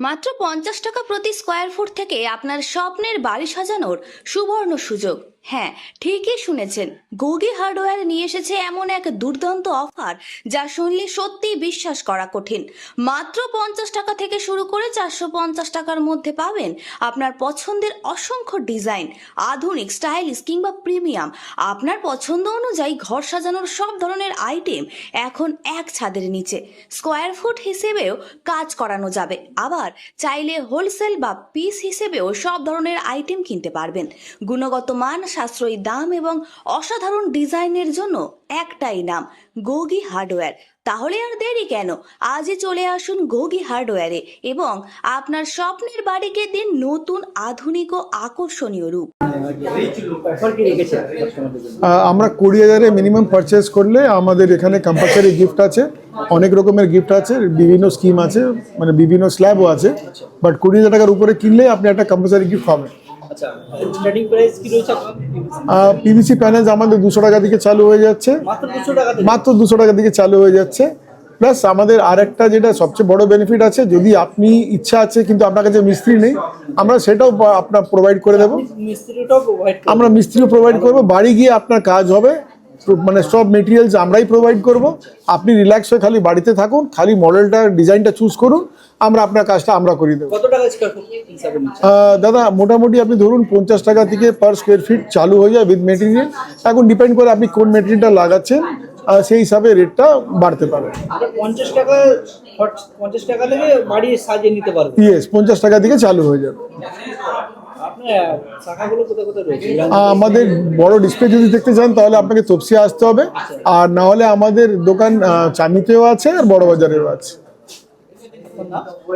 মাত্র 50 টাকা প্রতি স্কোয়ার ফুট থেকে আপনার স্বপ্নের বাড়ি সাজানোর সুবর্ণ সুযোগ। হ্যাঁ, ঠিকই শুনেছেন, গোগি হার্ডওয়্যার নিয়ে এসেছে এমন এক দুর্দান্ত অফার যা শুনলে সত্যিই বিশ্বাস করা কঠিন। মাত্র 50 টাকা থেকে শুরু করে 450 টাকার মধ্যে পাবেন আপনার পছন্দের অসংখ্য ডিজাইন, আধুনিক, স্টাইলিশ কিংবা প্রিমিয়াম। আপনার পছন্দ অনুযায়ী ঘর সাজানোর সব ধরনের আইটেম এখন এক ছাদের নিচে। স্কোয়ার ফুট হিসেবেও কাজ করানো যাবে, আবার চাইলে হোলসেল বা পিস হিসেবেও সব ধরনের আইটেম কিনতে পারবেন। গুণগত মান, সাশ্রয়ী দাম এবং অসাধারণ ডিজাইনের জন্য একটাই নাম, গোগি হার্ডওয়্যার। তাহলে আর দেরি কেন, আজই চলে আসুন গোগি হার্ডওয়্যারে এবং আপনার স্বপ্নের বাড়িকে দিন নতুন, আধুনিক ও আকর্ষণীয় রূপ। আমরা 20,000 মিনিমাম পারচেজ করলে আমাদের এখানে কম্পালসারি গিফট আছে, অনেক রকমের গিফট আছে, বিভিন্ন স্কিম আছে, মানে বিভিন্ন স্ল্যাবও আছে। বাট 20,000 টাকার উপরে কিনলে আপনি একটা কম্পালসারি গিফট পাবেন। আচ্ছা, স্টার্টিং প্রাইস কি রয়েছে? পিভিসি প্যানেল আমাদের 200 টাকা থেকে চালু হয়ে যাচ্ছে, মাত্র 200 টাকা থেকে চালু হয়ে যাচ্ছে। প্লাস আমাদের আরেকটা যেটা সবচেয়ে বড় বেনিফিট আছে, যদি আপনি ইচ্ছা আছে কিন্তু আপনার কাছে মিস্ত্রি নেই, আমরা সেটাও আপনার প্রোভাইড করে দেবো। আমরা মিস্ত্রিও প্রোভাইড করবো, বাড়ি গিয়ে আপনার কাজ হবে, মানে সব মেটেরিয়ালস আমরাই প্রোভাইড করব। আপনি রিল্যাক্স হয়ে খালি বাড়িতে থাকুন, খালি মডেলটা, ডিজাইনটা চুজ করুন, আমরা আপনার কাজটা আমরা করে দেবো। কত টাকা স্কয়ার ফুট হিসাবে নিচ্ছে? দাদা মোটামুটি আপনি ধরুন 50 টাকা থেকে পার স্কোয়ার ফিট চালু হয়ে যায় উইথ মেটেরিয়াল। এখন ডিপেন্ড করে আপনি কোন মেটেরিয়ালটা লাগাচ্ছেন, সেই হিসাবে রেটটা বাড়তে পারে। 50 টাকা থেকে বাড়ি সাজিয়ে নিতে পারবেন। ইয়েস, 50 টাকা থেকে চালু হয়ে যাবে। আমাদের বড় ডিসপ্লে যদি দেখতে চান তাহলে আপনাকে তপসিয়া আসতে হবে, আর না হলে আমাদের দোকান চাঁদনিতেও আছে আর বড় বাজারেও আছে।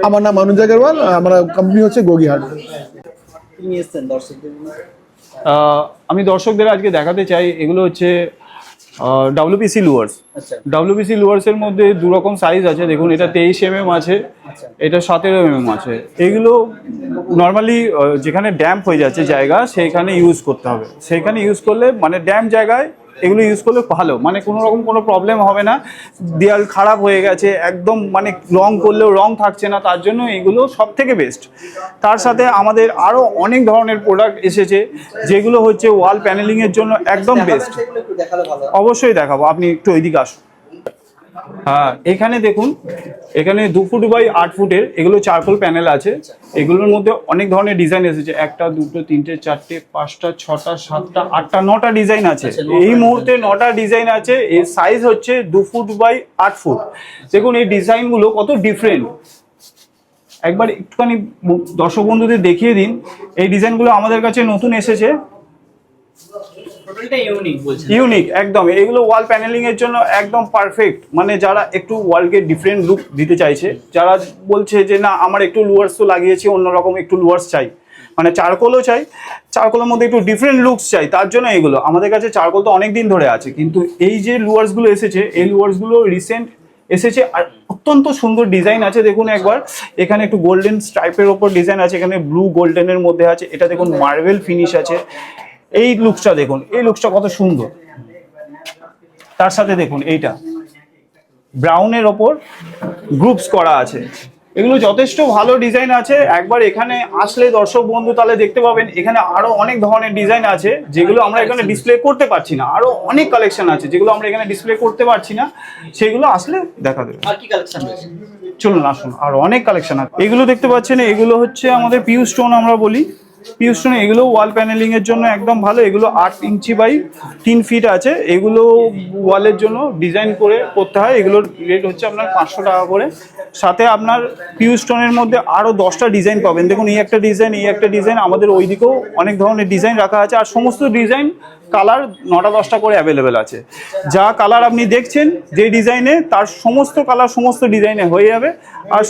আমার নাম অনুজ আগরওয়াল, আমার কোম্পানি হচ্ছে গোগি হার্ডওয়্যার। আমি দর্শকদের আজকে দেখাতে চাই, এগুলো হচ্ছে WPC লুয়ার্স। WPC লুয়ার্সের মধ্যে দু রকম সাইজ আছে। দেখুন, এটা 23 mm আছে, এটা 17 mm আছে। এগুলো নর্মালি যেখানে ড্যাম্প হয়ে যাচ্ছে জায়গা, সেইখানে ইউজ করতে হবে। সেইখানে ইউজ করলে, মানে ড্যাম্প জায়গায় এগুলো ইউজ করলে ভালো, মানে কোনো রকম কোনো প্রবলেম হবে না। দেয়াল খারাপ হয়ে গেছে একদম, মানে রং করলেও রং থাকছে না, তার জন্য এগুলো সব থেকে বেস্ট। তার সাথে আমাদের আরও অনেক ধরনের প্রোডাক্ট এসেছে যেগুলো হচ্ছে ওয়াল প্যানেলিংয়ের জন্য একদম বেস্ট। অবশ্যই দেখাবো, আপনি একটু ওইদিকে আসুন। হ্যাঁ, এখানে দেখুন, এখানে 2 ফুট বাই 8 ফুটের এগুলো চারকোল প্যানেল আছে। এগুলোর মধ্যে অনেক ধরনের ডিজাইন এসেছে, 1টা 2টো 3টে 4টে 5টা 6টা 7টা 8টা 9টা ডিজাইন আছে। এই মুহূর্তে 9টা ডিজাইন আছে। এর সাইজ হচ্ছে 2 ফুট বাই 8 ফুট। দেখুন এই ডিজাইনগুলো কত ডিফারেন্ট, একবার একটুখানি দর্শক বন্ধুদের দেখিয়ে দিন। এই ডিজাইনগুলো আমাদের কাছে নতুন এসেছে, ইউনিক একদম। এগুলো ওয়াল প্যানেলিং এর জন্য একদম পারফেক্ট, মানে যারা একটু ওয়ালকে ডিফারেন্ট লুক দিতে চাইছে, যারা বলছে যে না আমার একটু লুয়ার্স তো লাগিয়েছি, অন্যরকম একটু লুয়ার্স চাই, মানে চারকোলও চাই, চারকোলের মধ্যে একটু ডিফারেন্ট লুকস চাই, তার জন্য এগুলো আমাদের কাছে। চারকোল তো অনেক দিন ধরে আছে, কিন্তু এই যে লুয়ার্সগুলো এসেছে, এই লুয়ার্সগুলো রিসেন্ট এসেছে আর অত্যন্ত সুন্দর ডিজাইন আছে। দেখুন একবার, এখানে একটু গোল্ডেন স্ট্রাইপের ওপর ডিজাইন আছে, এখানে ব্লু গোল্ডেনের মধ্যে আছে, এটা দেখুন মার্বেল ফিনিশ আছে। এই লুকসটা দেখুন, এই লুকসটা কত সুন্দর। তার সাথে দেখুন এইটা ব্রাউনের ওপর গ্রুপস করা আছে। এগুলো যথেষ্ট ভালো ডিজাইন আছে। একবার এখানে আসলে দর্শক বন্ধু তাহলে দেখতে পাবেন, এখানে আরো অনেক ধরনের ডিজাইন আছে যেগুলো আমরা এখানে ডিসপ্লে করতে পারছি না। আরো অনেক কালেকশন আছে যেগুলো আমরা এখানে ডিসপ্লে করতে পারছি না, সেগুলো আসলে দেখা দেবে। আর কি কালেকশন রয়েছে? চলুন আসুন, আরো অনেক কালেকশন আছে। এগুলো দেখতে পাচ্ছেন, এগুলো হচ্ছে আমাদের পিউ স্টোন আমরা বলি, পিউ স্টোন। এগুলো ওয়াল প্যানেলিং এর জন্য একদম ভালো। এগুলো 8 ইঞ্চি বাই 3 ফিট আছে। এগুলো ওয়ালের জন্য ডিজাইন করে করতে হয়। এগুলোর রেট হচ্ছে আপনার 500 টাকা করে। সাথে আপনার পিউ স্টোনের মধ্যে আরও 10টা ডিজাইন পাবেন। দেখুন এই একটা ডিজাইন, এই একটা ডিজাইন, আমাদের ওইদিকেও অনেক ধরনের ডিজাইন রাখা আছে। আর সমস্ত ডিজাইন কালার 9টা 10টা করে অ্যাভেলেবেল আছে। যা কালার আপনি দেখছেন যে ডিজাইনে, তার সমস্ত কালার সমস্ত ডিজাইনে হয়ে যাবে। আর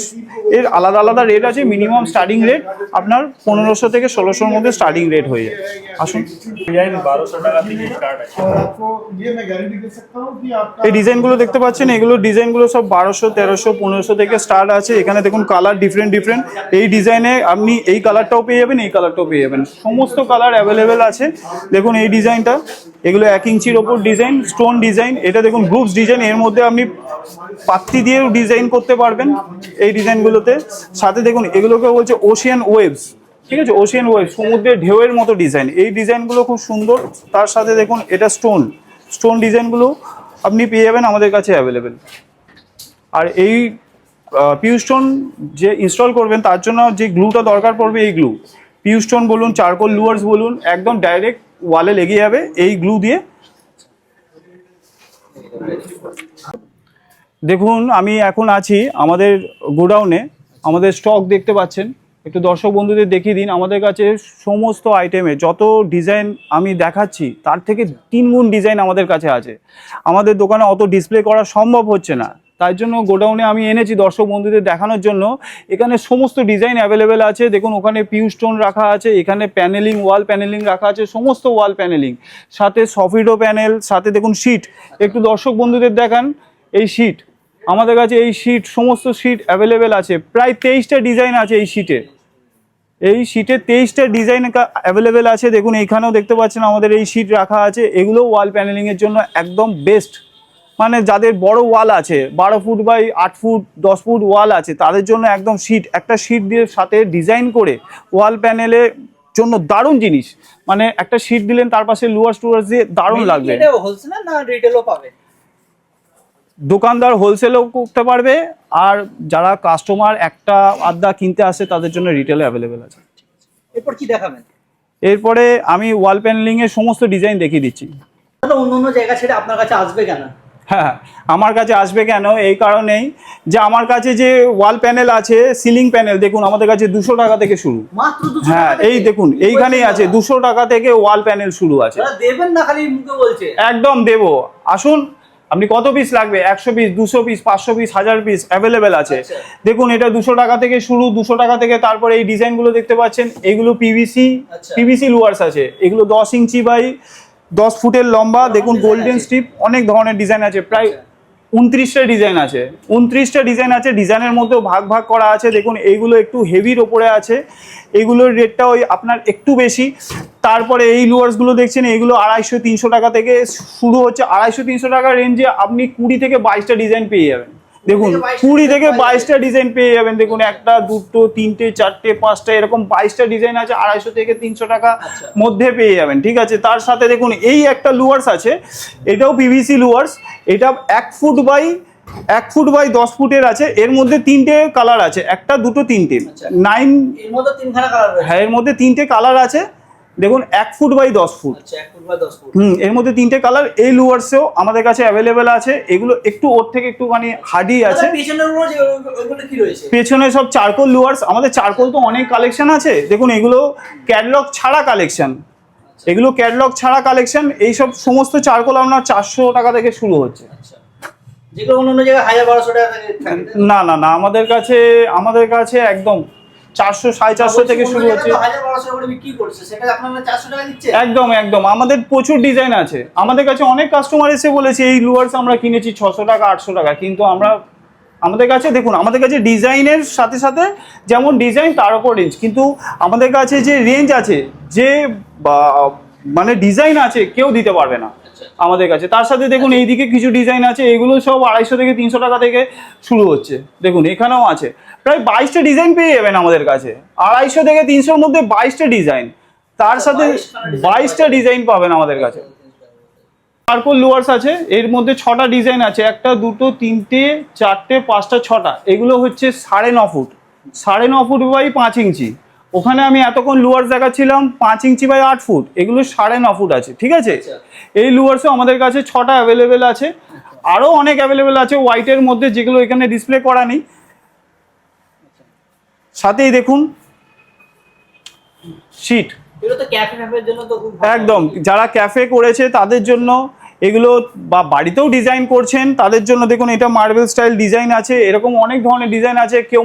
এর আলাদা আলাদা রেট আছে। মিনিমাম স্টার্টিং রেট আপনার 1500 থেকে 1600-র মধ্যে স্টার্টিং রেট হয়ে যাবে। আসুন, ডিজাইন 1200 টাকা থেকে স্টার্ট আছে। এই ডিজাইনগুলো দেখতে পাচ্ছেন, এগুলো ডিজাইনগুলো সব 1200, 1300, 1500 থেকে স্টার্ট আছে। এখানে দেখুন কালার ডিফারেন্ট ডিফারেন্ট। এই ডিজাইনে আপনি এই কালারটাও পেয়ে যাবেন, এই কালারটাও পেয়ে যাবেন, সমস্ত কালার অ্যাভেলেবেল আছে। দেখুন এই ডিজাইনটা ডিজাইনটা, এগুলো 1 ইঞ্চির ওপর ডিজাইন, স্টোন ডিজাইন। এটা দেখুন গ্রুপস ডিজাইন, এর মধ্যে আপনি পাত্তি দিয়েও ডিজাইন করতে পারবেন এই ডিজাইনগুলোতে। সাথে দেখুন এগুলোকে বলছে ওশিয়ান ওয়েভস, ঠিক আছে, ওশিয়ান ওয়েভ, সমুদ্রের ঢেউয়ের মতো ডিজাইন। এই ডিজাইনগুলো খুব সুন্দর। তার সাথে দেখুন এটা স্টোন ডিজাইনগুলো আপনি পেয়ে যাবেন আমাদের কাছে অ্যাভেলেবেল। আর এই পিউ স্টোন যে ইনস্টল করবেন তার জন্য যে গ্লুটা দরকার পড়বে, এই গ্লু পিউ স্টোন বলুন, চারকোল লুয়ার্স বলুন, একদম ডাইরেক্ট ওয়ালে লেগে যাবে এই গ্লু দিয়ে। দেখুন আমি এখন আছি আমাদের গোডাউনে, আমাদের স্টক দেখতে পাচ্ছেন। একটু দর্শক বন্ধুদের দেখিয়ে দিন। আমাদের কাছে সমস্ত আইটেমে যত ডিজাইন আমি দেখাচ্ছি তার থেকে 3 গুণ ডিজাইন আমাদের কাছে আছে। আমাদের দোকানে অত ডিসপ্লে করা সম্ভব হচ্ছে না, তাই জন্য গোডাউনে আমি এনেছি দর্শক বন্ধুদের দেখানোর জন্য। এখানে সমস্ত ডিজাইন অ্যাভেলেবেল আছে। দেখুন ওখানে পিউ স্টোন রাখা আছে, এখানে প্যানেলিং, ওয়াল প্যানেলিং রাখা আছে, সমস্ত ওয়াল প্যানেলিং, সাথে সফিডো প্যানেল, সাথে দেখুন শিট। একটু দর্শক বন্ধুদের দেখান এই শিট। আমাদের কাছে এই শিট, সমস্ত শিট অ্যাভেলেবেল আছে। প্রায় 23টা ডিজাইন আছে এই শিটে। এই শিটে 23টা ডিজাইন অ্যাভেলেবেল আছে। দেখুন এইখানেও দেখতে পাচ্ছেন আমাদের এই শিট রাখা আছে। এগুলো ওয়াল প্যানেলিংয়ের জন্য একদম বেস্ট। মানে যাদের বড় ওয়াল আছে, 12 ফুট বাই 8 ফুট 10 ফুট ওয়াল আছে, তাদের জন্য একদম শিট, একটা শিট দিয়ে সাথে ডিজাইন করে ওয়াল প্যানেলের জন্য দারুণ জিনিস। মানে একটা শিট দিলেন, তার পাশে লুয়ার্স টুয়ার্স দিয়ে দারুণ লাগবে। এটা হোলসেল না রিটেলও পাবে? দোকানদার হোলসেলও করতে পারবে, আর যারা কাস্টমার একটা আধা কিনতে আসে তাদের জন্য রিটেলে অ্যাভেলেবেল আছে। এরপর কি দেখাবেন? এরপরে আমি ওয়াল প্যানেলিংয়ের সমস্ত ডিজাইন দেখিয়ে দিচ্ছি। তাহলে অন্য জায়গা ছেড়ে আপনার কাছে আসবে কেন? হ্যাঁ, আমার কাছে আসবে কেন, এই কারণেই যে আমার কাছে যে ওয়াল প্যানেল আছে, সিলিং প্যানেল, দেখুন আমাদের কাছে 200 টাকা থেকে শুরু। মাত্র 200 হ্যাঁ, টাকা? এই দেখুন এইখানেই আছে 200 টাকা থেকে ওয়াল প্যানেল শুরু আছে। দেবেন না, খালি মুখে বলছে। একদম দেবো, আসুন। আপনি কত পিস লাগবে? 100 piece, 200 piece, 500 piece, 1000 piece available আছে। দেখুন এটা 200 টাকা থেকে শুরু, 200 টাকা থেকে। তারপরে এই ডিজাইনগুলো দেখতে পাচ্ছেন, এগুলো পিভিসি লুয়ার্স আছে। এগুলো 10 ইঞ্চি বাই 10 ফুটের লম্বা। দেখুন গোল্ডেন স্ট্রিপ, অনেক ধরনের ডিজাইন আছে, প্রায় 29টা ডিজাইন আছে। 29টা ডিজাইন আছে, ডিজাইনের মধ্যেও ভাগ ভাগ করা আছে। দেখুন এইগুলো একটু হেভির ওপরে আছে, এগুলোর রেটটা ওই আপনার একটু বেশি। তারপরে এই লুয়ার্সগুলো দেখছেন, এগুলো 250-300 টাকা থেকে শুরু হচ্ছে। 250-300 টাকার রেঞ্জে আপনি 20 থেকে 22টা ডিজাইন পেয়ে যাবেন। দেখুন 20 থেকে 22টা ডিজাইন পেয়ে যাবেন। দেখুন 1টা 2টো 3টে 4টে 5টা এরকম 22টা ডিজাইন আছে, 250 থেকে 300 টাকা মধ্যে পেয়ে যাবেন, ঠিক আছে। তার সাথে দেখুন এই একটা লুয়ার্স আছে, এটাও পিভিসি লুয়ার্স। এটা 1 ফুট বাই 10 ফুটের আছে। এর মধ্যে 3টে কালার আছে, 1টা 2টো 3টে 9। এর মধ্যে 3খানা কালার রয়েছে। হ্যাঁ, এর মধ্যে 3টে কালার আছে। দেখুন 1 ফুট বাই 10 ফুট। আচ্ছা, 1 ফুট বাই 10 ফুট। এর মধ্যে 3টে কালার এই লুয়ার্সেও আমাদের কাছে অ্যাভেলেবেল আছে। এগুলো একটু ওর থেকে একটুখানি হার্ডি আছে। পেছনের ওগুলো কি রয়েছে? পেছনে সব চারকোল লুয়ার্স। আমাদের চারকোল তো অনেক কালেকশন আছে। দেখুন এগুলো ক্যাটালগ ছাড়া কালেকশন, এগুলো ক্যাটালগ ছাড়া কালেকশন। এইসব সমস্ত চারকোল আপনার 400 টাকা থেকে শুরু হচ্ছে। যেগুলো অন্য জায়গায় 1000-1200 টাকা থেকে থাকে। না, আমাদের কাছে একদম 400-450 থেকে শুরু হচ্ছে। 1000-1200 করে বিক্রি করছে, সেটা আপনারা 400 টাকা দিচ্ছে? একদম আমাদের প্রচুর ডিজাইন আছে। আমাদের কাছে অনেক কাস্টমার এসে বলেছে এই লুয়ার্স আমরা কিনেছি 600 টাকা 800 টাকা, কিন্তু আমাদের কাছে দেখুন, আমাদের কাছে ডিজাইনের সাথে সাথে যেমন ডিজাইন তার উপর রেঞ্জ, কিন্তু আমাদের কাছে যে রেঞ্জ আছে, যে মানে ডিজাইন আছে, কেউ দিতে পারবে না আমাদের কাছে। তার সাথে দেখুন এইদিকে কিছু ডিজাইন আছে, এগুলো সব 250 থেকে 300 টাকা থেকে শুরু হচ্ছে। দেখুন এখানেও আছে, প্রায় 22টা ডিজাইন পেয়ে যাবেন আমাদের কাছে। 250 থেকে 300-র মধ্যে 22টা ডিজাইন, তার সাথে 22টা ডিজাইন পাবেন আমাদের কাছে। চারকোল লুয়ার্স আছে, এর মধ্যে 6টা ডিজাইন আছে, 1টা 2টো 3টে 4টে 5টা 6টা। এগুলো হচ্ছে 9.5 ফুট, 9.5 ফুট বাই 5 ইঞ্চি। ওখানে আমি এতক্ষণ লুয়ার্স দেখাচ্ছিলাম 5 ইঞ্চি বাই 8 ফুট, এগুলো 9.5 ফুট আছে, ঠিক আছে। এই লুয়ার্সও আমাদের কাছে 6টা অ্যাভেলেবেল আছে, আরও অনেক অ্যাভেলেবেল আছে হোয়াইটের মধ্যে, যেগুলো এখানে ডিসপ্লে করা নেই। সাথেই দেখুন শিট, এগুলো তো ক্যাফে ম্যাপের জন্য তো খুব ভালো। একদম যারা ক্যাফে করেছে তাদের জন্য এগুলো, বা বাড়িতেও ডিজাইন করছেন তাদের জন্য। দেখুন এটা মার্বেল স্টাইল ডিজাইন আছে, এরকম অনেক ধরনের ডিজাইন আছে। কেউ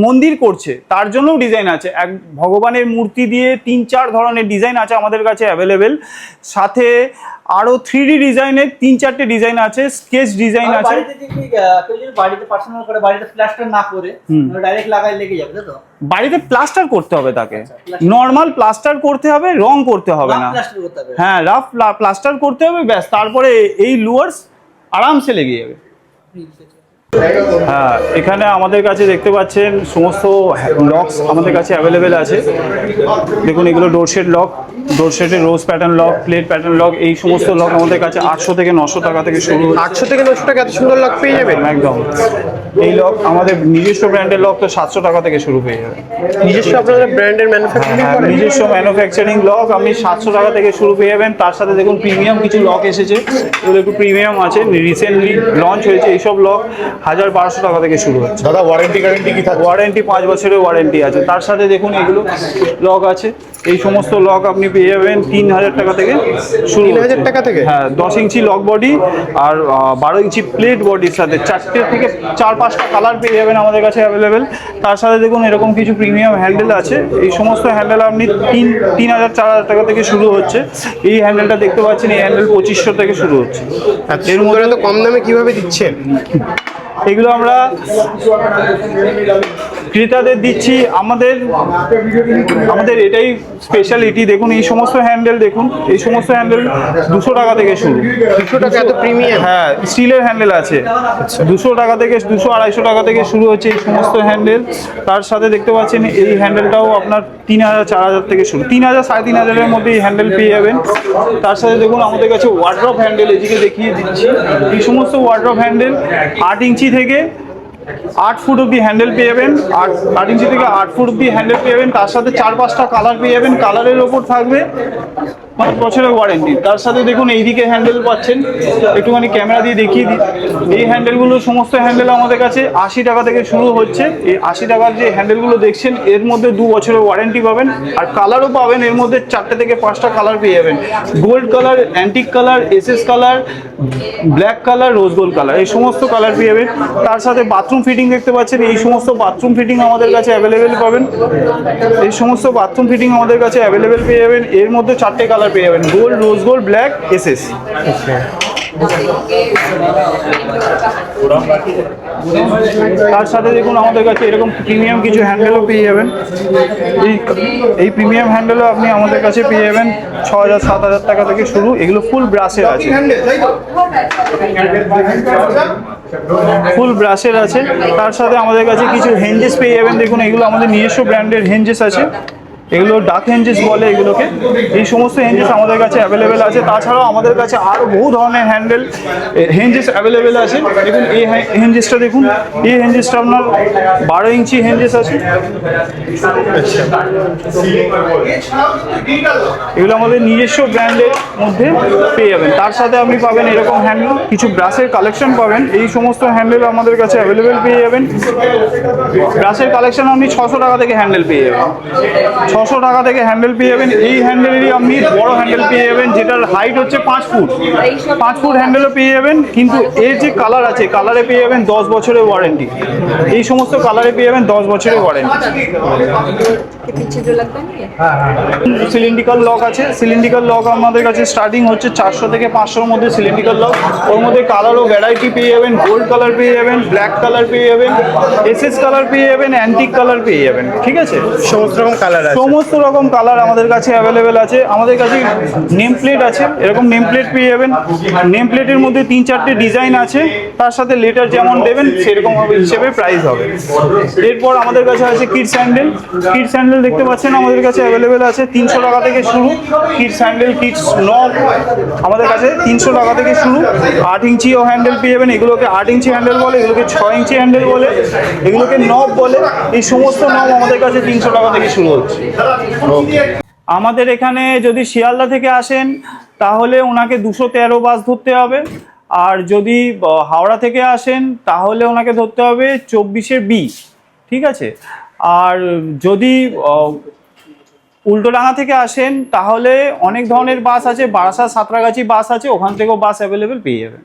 মন্দির করছে তার জন্যও ডিজাইন আছে। এক ভগবানের মূর্তি দিয়ে 3-4 ধরনের ডিজাইন আছে আমাদের কাছে অ্যাভেলেবেল। সাথে আরও 3D ডিজাইনের 3-4টে ডিজাইন আছে, স্কেচ ডিজাইন আছে। বাড়িতে যদি কেউ যদি বাড়িতে পার্সোনাল করে, বাড়িতে প্লাস্টার না করে ডাইরেক্ট লাগাই লেগে যাবে, তাই তো? বাড়িতে প্লাস্টার করতে হবে তাকে, নর্মাল প্লাস্টার করতে হবে, রং করতে হবে না। প্লাস্টার করতে হবে। হ্যাঁ, রাফ প্লাস্টার করতে হবে, ব্যাস। তারপরে এই লুয়ার্স আরামসে লেগে যাবে। হ্যাঁ, এখানে আমাদের কাছে দেখতে পাচ্ছেন সমস্ত লকস আমাদের কাছে অ্যাভেলেবেল আছে। দেখুন, এগুলো ডোরশেড লক, ডোরশেডের rose pattern lock, plate pattern lock, এই সমস্ত লক আমাদের কাছে 800 থেকে 900 টাকা থেকে শুরু। 800 থেকে 900 টাকা এত সুন্দর লক পেয়ে যাবেন। একদম। এই লক আমাদের নিজস্ব ব্র্যান্ডের লক তো 700 টাকা থেকে শুরু পেয়ে যাবেন। নিজস্ব আপনাদের ব্র্যান্ডের ম্যানুফ্যাকচারিং করেন? নিজস্ব ম্যানুফ্যাকচারিং লক আপনি 700 টাকা থেকে শুরু পেয়ে যাবেন। তার সাথে দেখুন প্রিমিয়াম কিছু লক এসেছে, এগুলো একটু প্রিমিয়াম আছে, রিসেন্টলি লঞ্চ হয়েছে। এইসব লক 1200 টাকা থেকে শুরু হচ্ছে। দাদা ওয়ারেন্টি গ্যারেন্টি কি থাকে? ওয়ারেন্টি 5 বছরের ওয়ারেন্টি আছে। তার সাথে দেখুন এগুলো লক আছে, এই সমস্ত লক আপনি পেয়ে যাবেন 3000 টাকা থেকে শুরু। 3000 টাকা থেকে? হ্যাঁ, 10 ইঞ্চি লক বডি আর 12 ইঞ্চি প্লেট বডির সাথে 4টে থেকে 4-5টা কালার পেয়ে যাবেন আমাদের কাছে অ্যাভেলেবেল। তার সাথে দেখুন এরকম কিছু প্রিমিয়াম হ্যান্ডেল আছে, এই সমস্ত হ্যান্ডেল আপনি 3000-4000 টাকা থেকে শুরু হচ্ছে। এই হ্যান্ডেলটা দেখতে পাচ্ছেন, এই হ্যান্ডেল 2500 থেকে শুরু হচ্ছে। এর মধ্যে তো কম দামে কিভাবে দিচ্ছেন? এগুলো আমরা ক্রেতাদের দিচ্ছি, আমাদের এটাই স্পেশালিটি। দেখুন এই সমস্ত হ্যান্ডেল, দেখুন এই সমস্ত হ্যান্ডেল 200 টাকা থেকে শুরু। 200 টাকা এত প্রিমিয়াম? হ্যাঁ, স্টিলের হ্যান্ডেল আছে 200 টাকা থেকে, 200-250 টাকা থেকে শুরু হচ্ছে এই সমস্ত হ্যান্ডেল। তার সাথে দেখতে পাচ্ছেন এই হ্যান্ডেলটাও আপনার 3000-4000 থেকে শুরু, 3000-3500 এর মধ্যে এই হ্যান্ডেল পেয়ে যাবেন। তার সাথে দেখুন আমাদের কাছে ওয়ার্ড্রপ হ্যান্ডেল, এদিকে দেখিয়ে দিচ্ছি। এই সমস্ত ওয়ার্ড্রপ হ্যান্ডেল 8 ইঞ্চি থেকে 8 ফুট অব্দি হ্যান্ডেল পেয়ে যাবেন, 8 ইঞ্চি থেকে 8 ফুট অব্দি হ্যান্ডেল পেয়ে যাবেন। তার সাথে 4-5টা কালার পেয়ে যাবেন, কালারের ওপর থাকবে 5 বছরের ওয়ারেন্টি। তার সাথে দেখুন এইদিকে হ্যান্ডেল পাচ্ছেন, একটুখানি ক্যামেরা দিয়ে দেখিয়ে দিই। এই হ্যান্ডেলগুলো, সমস্ত হ্যান্ডেল আমাদের কাছে 80 টাকা থেকে শুরু হচ্ছে। এই 80 টাকার যে হ্যান্ডেলগুলো দেখছেন, এর মধ্যে 2 বছরের ওয়ারেন্টি পাবেন, আর কালারও পাবেন। এর মধ্যে 4টে থেকে 5টা কালার পেয়ে যাবেন, gold colour, antique colour, SS colour, black colour, rose gold colour, এই সমস্ত কালার পেয়ে যাবেন। তার সাথে বাথরুম ফিটিং দেখতে পাচ্ছেন, এই সমস্ত বাথরুম ফিটিং আমাদের কাছে অ্যাভেলেবেল পাবেন। এই সমস্ত বাথরুম ফিটিং আমাদের কাছে অ্যাভেলেবেল পেয়ে যাবেন। এর মধ্যে 4টে কালার পেয়ে যাবেন, gold, rose gold, black, SS. তার সাথে দেখুন আমাদের কাছে এরকম প্রিমিয়াম কিছু হ্যান্ডেলও পেয়ে যাবেন। এই প্রিমিয়াম হ্যান্ডেলও আপনি আমাদের কাছে পেয়ে যাবেন 6000-7000 টাকা থেকে শুরু। এগুলো ফুল ব্রাশের আছে, ফুল ব্রাশের আছে। তার সাথে আমাদের কাছে কিছু হেঞ্জেস পেয়ে যাবেন। দেখুন এগুলো আমাদের নিজস্ব ব্র্যান্ডের হেঞ্জেস আছে, এগুলো ডাক হেঞ্জেস বলে এগুলোকে। এই সমস্ত হেঞ্জেস আমাদের কাছে অ্যাভেলেবেল আছে। তাছাড়াও আমাদের কাছে আরও বহু ধরনের হেঞ্জেস অ্যাভেলেবেল আছে। দেখুন এই হেঞ্জেসটা, দেখুন এই হেঞ্জেসটা আপনার 12 ইঞ্চি হেঞ্জেস আছে। এগুলো আমাদের নিজস্ব ব্র্যান্ডের মধ্যে পেয়ে যাবেন। তার সাথে আপনি পাবেন এরকম হ্যান্ডেল, কিছু ব্রাশের কালেকশন পাবেন। এই সমস্ত হ্যান্ডেল আমাদের কাছে অ্যাভেলেবেল পেয়ে যাবেন। ব্রাশের কালেকশন আপনি 600 টাকা থেকে হ্যান্ডেল পেয়ে যাবেন, 600 টাকা থেকে হ্যান্ডেল পেয়ে যাবেন। এই হ্যান্ডেলেরই আপনি বড় হ্যান্ডেল পেয়ে যাবেন, যেটার হাইট হচ্ছে 5 ফুট। 5 ফুট হ্যান্ডেলও পেয়ে যাবেন, কিন্তু এর যে কালার আছে, কালারে পেয়ে যাবেন 10 বছরের ওয়ারেন্টি। এই সমস্ত কালারে পেয়ে যাবেন 10 বছরের ওয়ারেন্টি। সিলিন্ড্রিক্যাল লক আছে, সিলিন্ড্রিক্যাল লক আমাদের কাছে স্টার্টিং হচ্ছে 400 থেকে 500-র মধ্যে সিলিন্ড্রিক্যাল লক। ওর মধ্যে কালারও ভ্যারাইটি পেয়ে যাবেন, গোল্ড কালার পেয়ে যাবেন, ব্ল্যাক কালার পেয়ে যাবেন, এসএস কালার পেয়ে যাবেন, অ্যান্টিক কালার পেয়ে যাবেন। ঠিক আছে, সমস্ত রকম কালার আছে? সমস্ত রকম কালার আমাদের কাছে অ্যাভেলেবেল আছে। আমাদের কাছে নেম প্লেট আছে, এরকম নেম প্লেট পেয়ে যাবেন। নেম প্লেটের মধ্যে 3-4টে ডিজাইন আছে, তার সাথে লেটার যেমন দেবেন সেরকম হিসেবে প্রাইস হবে। এরপর আমাদের কাছে আছে কিডস স্যান্ডেল। কিডস স্যান্ডেল দেখতে পাচ্ছেন আমাদের কাছে অ্যাভেলেবেল আছে 300 টাকা থেকে শুরু। কিডস স্যান্ডেল, কিডস নব আমাদের কাছে 300 টাকা থেকে শুরু। 8 ইঞ্চিও হ্যান্ডেল পেয়ে যাবেন, এগুলোকে 8 ইঞ্চি হ্যান্ডেল বলে, এগুলোকে 6 ইঞ্চি হ্যান্ডেল বলে, এগুলোকে নব বলে। এই সমস্ত নব আমাদের কাছে 300 টাকা থেকে শুরু হচ্ছে। আমাদের এখানে যদি শিয়ালদা থেকে আসেন তাহলে ওনাকে 213 বাস ধরতে হবে, আর যদি হাওড়া থেকে আসেন তাহলে ওনাকে ধরতে হবে 24-এর B। ঠিক আছে, আর যদি উল্টোডাঙ্গা থেকে আসেন তাহলে অনেক ধরনের বাস আছে, বারাসাত সাঁতরাগাছি বাস আছে, ওখান থেকেও বাস অ্যাভেলেবেল পেয়ে যাবেন।